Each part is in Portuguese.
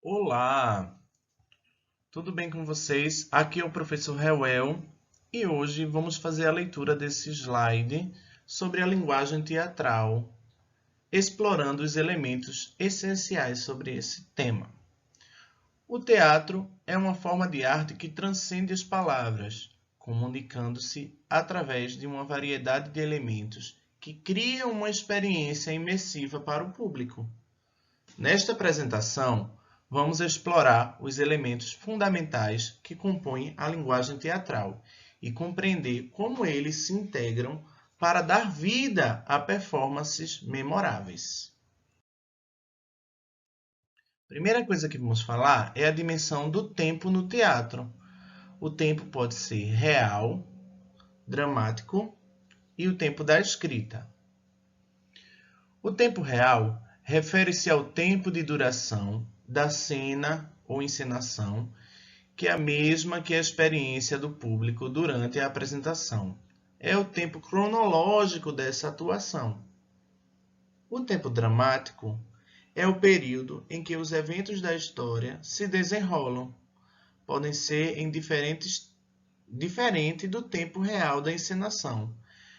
Olá, tudo bem com vocês? Aqui é o professor Reuel e hoje vamos fazer a leitura desse slide sobre a linguagem teatral, explorando os elementos essenciais sobre esse tema. O teatro é uma forma de arte que transcende as palavras, comunicando-se através de uma variedade de elementos que criam uma experiência imersiva para o público. Nesta apresentação, vamos explorar os elementos fundamentais que compõem a linguagem teatral e compreender como eles se integram para dar vida a performances memoráveis. A primeira coisa que vamos falar é a dimensão do tempo no teatro. O tempo pode ser real, dramático e o tempo da escrita. O tempo real refere-se ao tempo de duração da cena ou encenação, que é a mesma que a experiência do público durante a apresentação. É o tempo cronológico dessa atuação. O tempo dramático é o período em que os eventos da história se desenrolam. Podem ser diferente do tempo real da encenação.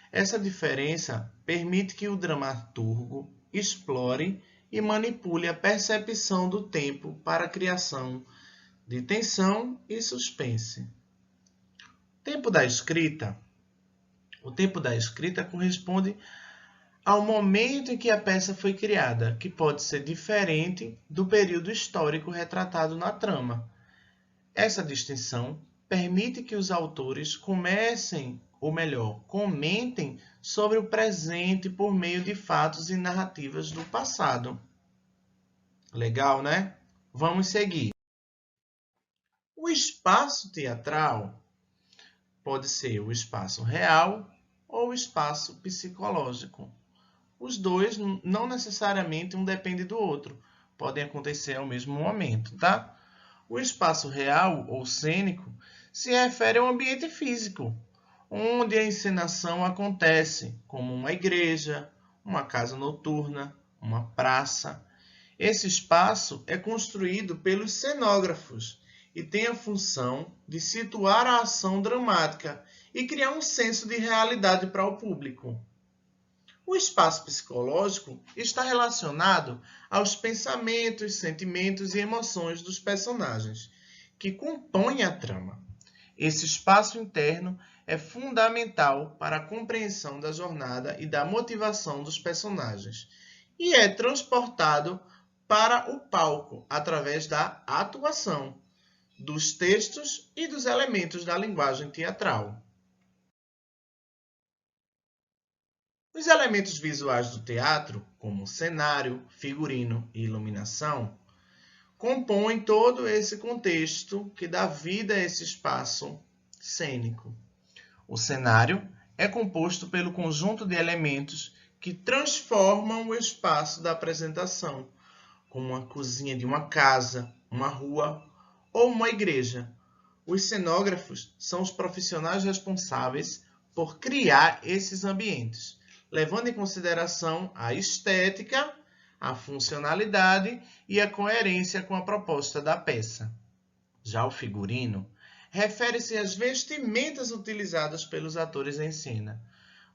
Essa diferença permite que o dramaturgo explore e manipule a percepção do tempo para a criação de tensão e suspense. Tempo da escrita. O tempo da escrita corresponde ao momento em que a peça foi criada, que pode ser diferente do período histórico retratado na trama. Essa distinção permite que os autores comentem sobre o presente por meio de fatos e narrativas do passado. Legal, né? Vamos seguir. O espaço teatral pode ser o espaço real ou o espaço psicológico. Os dois, não necessariamente um depende do outro, podem acontecer ao mesmo momento, tá? O espaço real ou cênico se refere ao ambiente físico, onde a encenação acontece, como uma igreja, uma casa noturna, uma praça. Esse espaço é construído pelos cenógrafos e tem a função de situar a ação dramática e criar um senso de realidade para o público. O espaço psicológico está relacionado aos pensamentos, sentimentos e emoções dos personagens, que compõem a trama. Esse espaço interno é fundamental para a compreensão da jornada e da motivação dos personagens e é transportado para o palco através da atuação, dos textos e dos elementos da linguagem teatral. Os elementos visuais do teatro, como cenário, figurino e iluminação, compõem todo esse contexto que dá vida a esse espaço cênico. O cenário é composto pelo conjunto de elementos que transformam o espaço da apresentação, como a cozinha de uma casa, uma rua ou uma igreja. Os cenógrafos são os profissionais responsáveis por criar esses ambientes, levando em consideração a estética, a funcionalidade e a coerência com a proposta da peça. Já o figurino refere-se às vestimentas utilizadas pelos atores em cena.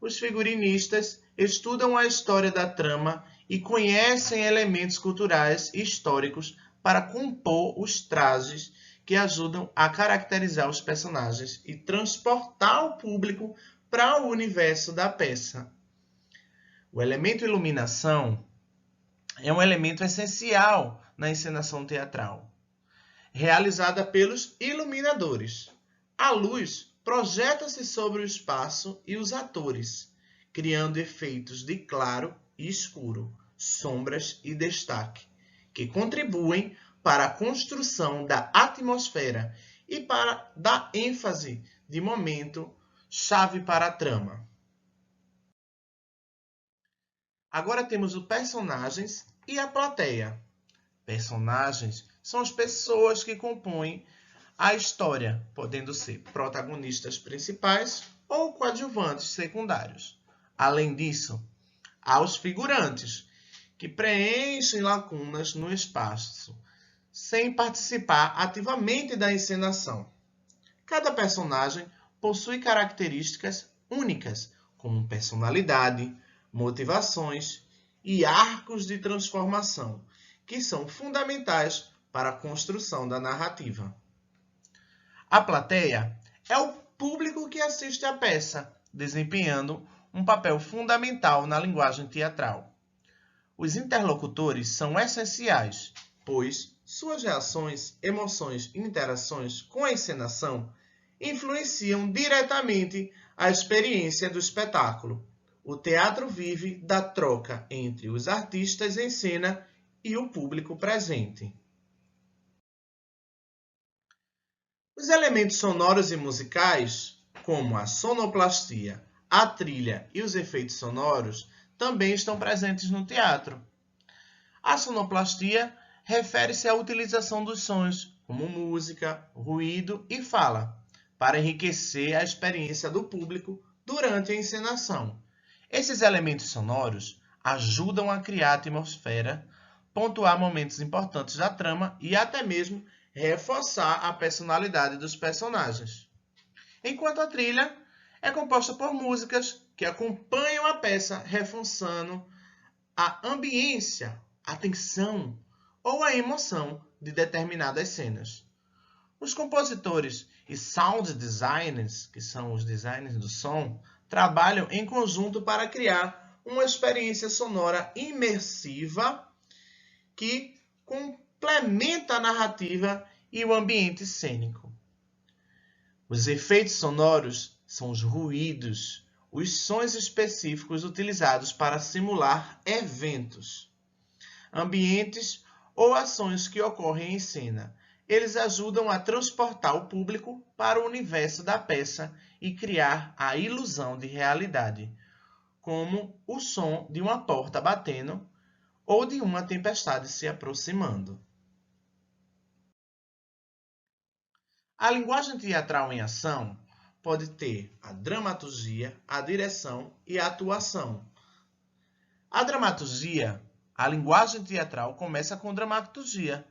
Os figurinistas estudam a história da trama e conhecem elementos culturais e históricos para compor os trajes que ajudam a caracterizar os personagens e transportar o público para o universo da peça. O elemento iluminação é um elemento essencial na encenação teatral, realizada pelos iluminadores. A luz projeta-se sobre o espaço e os atores, criando efeitos de claro e escuro, sombras e destaque, que contribuem para a construção da atmosfera e para dar ênfase de momento chave para a trama. Agora temos os personagens e a plateia. Personagens são as pessoas que compõem a história, podendo ser protagonistas principais ou coadjuvantes secundários. Além disso, há os figurantes, que preenchem lacunas no espaço, sem participar ativamente da encenação. Cada personagem possui características únicas, como personalidade, motivações e arcos de transformação, que são fundamentais para a construção da narrativa. A plateia é o público que assiste à peça, desempenhando um papel fundamental na linguagem teatral. Os interlocutores são essenciais, pois suas reações, emoções e interações com a encenação influenciam diretamente a experiência do espetáculo. O teatro vive da troca entre os artistas em cena e o público presente. Os elementos sonoros e musicais, como a sonoplastia, a trilha e os efeitos sonoros, também estão presentes no teatro. A sonoplastia refere-se à utilização dos sons, como música, ruído e fala, para enriquecer a experiência do público durante a encenação. Esses elementos sonoros ajudam a criar atmosfera, pontuar momentos importantes da trama e até mesmo reforçar a personalidade dos personagens. Enquanto a trilha é composta por músicas que acompanham a peça, reforçando a ambiência, a tensão ou a emoção de determinadas cenas. Os compositores e sound designers, que são os designers do som, trabalham em conjunto para criar uma experiência sonora imersiva que complementa a narrativa e o ambiente cênico. Os efeitos sonoros são os ruídos, os sons específicos utilizados para simular eventos, ambientes ou ações que ocorrem em cena. Eles ajudam a transportar o público para o universo da peça e criar a ilusão de realidade, como o som de uma porta batendo ou de uma tempestade se aproximando. A linguagem teatral em ação pode ter a dramaturgia, a direção e a atuação. A dramaturgia, a linguagem teatral começa com dramaturgia,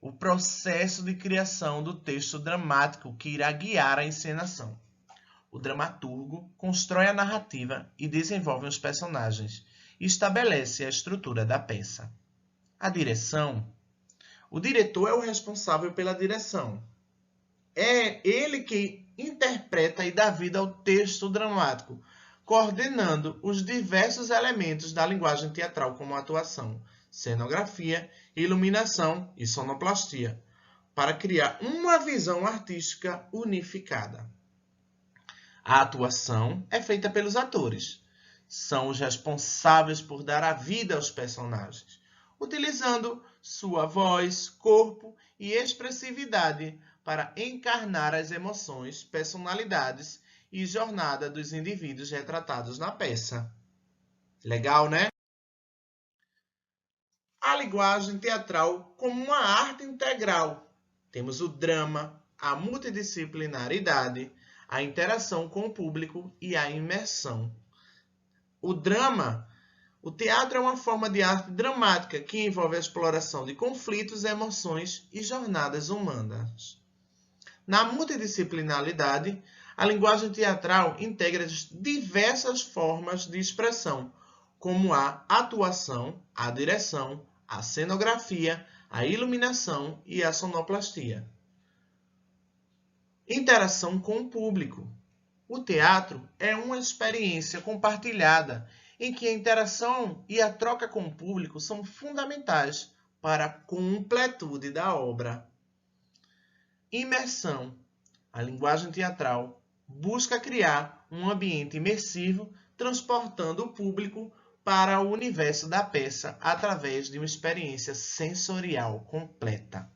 o processo de criação do texto dramático que irá guiar a encenação. O dramaturgo constrói a narrativa e desenvolve os personagens e estabelece a estrutura da peça. A direção. O diretor é o responsável pela direção. É ele que interpreta e dá vida ao texto dramático, coordenando os diversos elementos da linguagem teatral, como atuação, cenografia, iluminação e sonoplastia, para criar uma visão artística unificada. A atuação é feita pelos atores. São os responsáveis por dar a vida aos personagens, utilizando sua voz, corpo e expressividade para encarnar as emoções, personalidades e jornada dos indivíduos retratados na peça. Legal, né? A linguagem teatral como uma arte integral. Temos o drama, a multidisciplinaridade, a interação com o público e a imersão. O drama, o teatro é uma forma de arte dramática que envolve a exploração de conflitos, emoções e jornadas humanas. Na multidisciplinaridade, a linguagem teatral integra diversas formas de expressão, como a atuação, a direção, a cenografia, a iluminação e a sonoplastia. Interação com o público. O teatro é uma experiência compartilhada em que a interação e a troca com o público são fundamentais para a completude da obra. Imersão. A linguagem teatral busca criar um ambiente imersivo, transportando o público para o universo da peça através de uma experiência sensorial completa.